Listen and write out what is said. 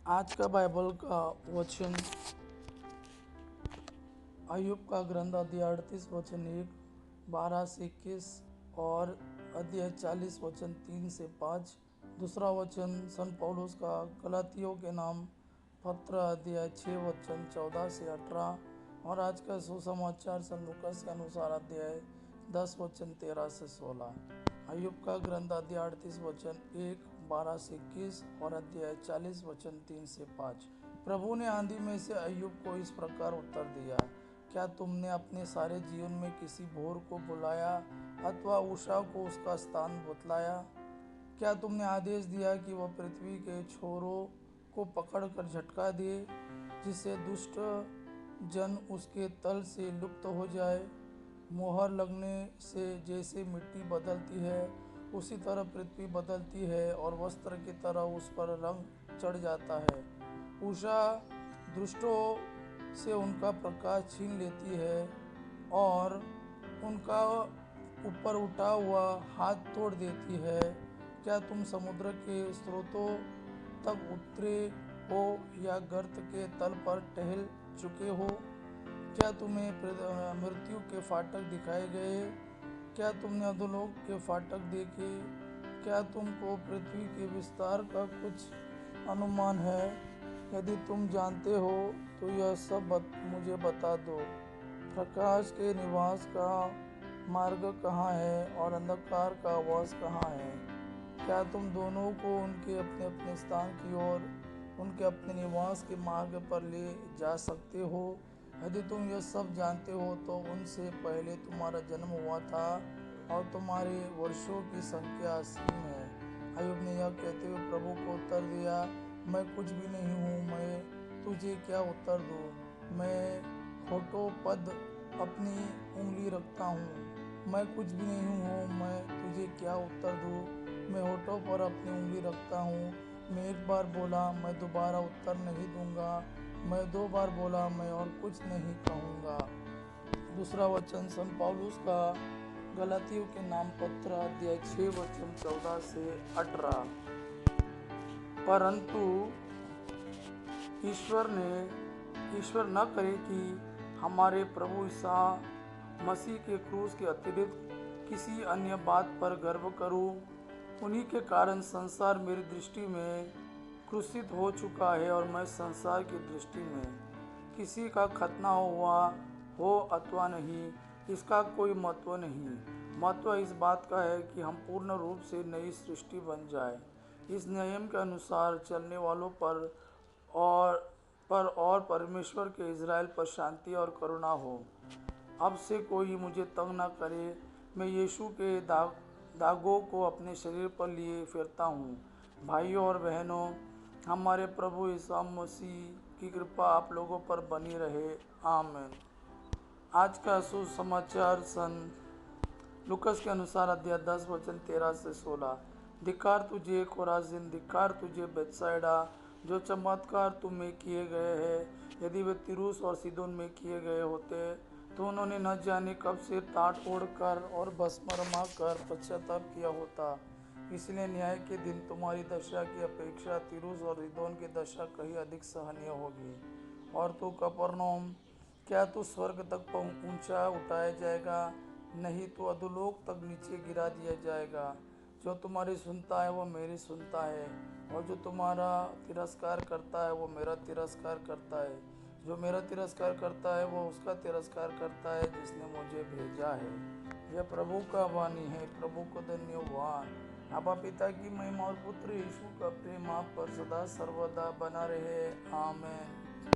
आज का बाइबल का वचन अय्यूब का ग्रंथ अध्याय 38 वचन 1 12 से 21 और अध्याय 40 वचन 3 से 5। दूसरा वचन सन पौलुस का गलातियों के नाम पत्र अध्याय 6 वचन 14 से 18 और आज का सुसमाचार सन लूकास के अनुसार अध्याय 10 वचन 13 से 16। अय्यूब का ग्रंथ अध्याय 38 वचन 1 12 से 21 और अध्याय 40 वचन 3 से 5। प्रभु ने आंधी में से अय्यूब को इस प्रकार उत्तर दिया, क्या तुमने अपने सारे जीवन में किसी भोर को बुलाया अथवा उषा को उसका स्थान बतलाया? क्या तुमने आदेश दिया कि वह पृथ्वी के छोरों को पकड़कर झटका दे, जिससे दुष्ट जन उसके तल से लुप्त हो जाए? मोहर लगने से जैसे मिट्टी बदलती है, उसी तरह पृथ्वी बदलती है और वस्त्र की तरह उस पर रंग चढ़ जाता है। उषा दुष्टों से उनका प्रकाश छीन लेती है और उनका ऊपर उठा हुआ हाथ तोड़ देती है। क्या तुम समुद्र के स्रोतों तक उतरे हो या गर्त के तल पर टहल चुके हो? क्या तुम्हें मृत्यु के फाटक दिखाए गए? क्या तुमने अधोलोक के फाटक देखे? क्या तुमको पृथ्वी के विस्तार का कुछ अनुमान है? यदि तुम जानते हो तो यह सब मुझे बता दो। प्रकाश के निवास का मार्ग कहाँ है और अंधकार का वास कहाँ है? क्या तुम दोनों को उनके अपने अपने स्थान की ओर, उनके अपने निवास के मार्ग पर ले जा सकते हो? यदि तुम यह सब जानते हो तो उनसे पहले तुम्हारा जन्म हुआ था और तुम्हारे वर्षों की संख्या असीम है। अय्यूब ने यह कहते हुए प्रभु को उत्तर दिया, मैं कुछ भी नहीं हूँ, मैं तुझे क्या उत्तर दूँ? मैं होठों पद अपनी उंगली रखता हूँ। मैं कुछ भी नहीं हूँ, मैं तुझे क्या उत्तर दूँ? मैं होठों पर अपनी उंगली रखता हूँ। मैं एक बार बोला, मैं दोबारा उत्तर नहीं दूंगा। मैं 2 बार बोला, मैं और कुछ नहीं कहूँगा। दूसरा वचन सन पौलुस का गलातियों के नाम पत्र अध्याय 6 वचन 14 से 18। परंतु ईश्वर न करे कि हमारे प्रभु ईसा मसीह के क्रूस के अतिरिक्त किसी अन्य बात पर गर्व करूं। उन्हीं के कारण संसार मेरी दृष्टि में क्रूसित हो चुका है और मैं संसार की दृष्टि में किसी का खतना हुआ हो अथवा नहीं, इसका कोई महत्व नहीं। महत्व इस बात का है कि हम पूर्ण रूप से नई सृष्टि बन जाए, इस नियम के अनुसार चलने वालों और परमेश्वर के इज़राइल पर शांति और करुणा हो। अब से कोई मुझे तंग न करे। मैं यीशु के दागों को अपने शरीर पर लिए फिरता हूँ। भाइयों और बहनों, हमारे प्रभु यीशु मसीह की कृपा आप लोगों पर बनी रहे। आमीन। आज का सुसमाचार सन लूकास के अनुसार अध्याय 10 वचन 13 से 16। धिक्कार तुझे खोराजिन, धिक्कार तुझे बेतसैदा, जो चमत्कार तुम में किए गए हैं, यदि वे तिरूस और सीदोन में किए गए होते तो उन्होंने न जाने कब से टाट ओढ़कर और भस्म रमाकर पश्चाताप किया होता। इसलिए न्याय के दिन तुम्हारी दशा की अपेक्षा तिरूस और सीदोन की दशा कहीं अधिक सहनीय होगी। और तू कफरनहूम, क्या तू स्वर्ग तक ऊंचा उठाया जाएगा? नहीं, तो अधोलोक तक नीचे गिरा दिया जाएगा। जो तुम्हारी सुनता है वो मेरी सुनता है, और जो तुम्हारा तिरस्कार करता है वो मेरा तिरस्कार करता है। जो मेरा तिरस्कार करता है वो उसका तिरस्कार करता है जिसने मुझे भेजा है। यह प्रभु का वाणी है। प्रभु को धन्यवाद। आपा पिता की महिमा और पुत्र यीशु का प्रेम आप पर सदा सर्वदा बना रहे। आमीन।